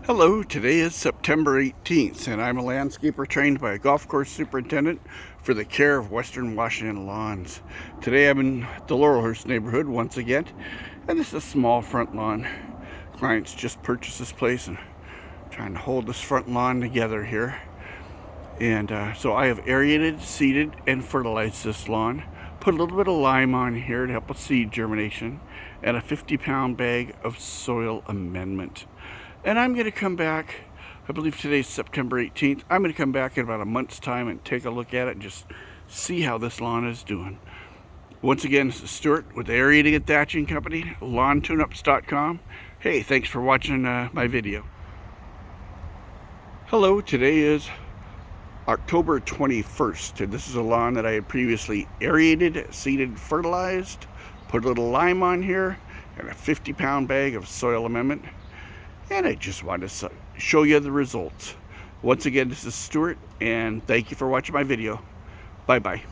Hello, today is September 18th and I'm a landscaper trained by a golf course superintendent for the care of Western Washington lawns. Today I'm in the Laurelhurst neighborhood once again, and this is a small front lawn. Clients just purchased this place and trying to hold this front lawn together here. And so I have aerated, seeded, and fertilized this lawn. Put a little bit of lime on here to help with seed germination, and a 50-pound bag of soil amendment. And I'm going to come back, I believe today's September 18th, I'm going to come back in about a month's time and take a look at it and just see how this lawn is doing. Once again, this is Stewart with the Aerating-Thatching company, LawnTuneUps.com. Hey, thanks for watching my video. Hello, today is October 21st, and this is a lawn that I had previously aerated, seeded, fertilized, put a little lime on here, and a 50-pound bag of soil amendment. And I just wanted to show you the results. Once again, this is Stewart, and thank you for watching my video. Bye-bye.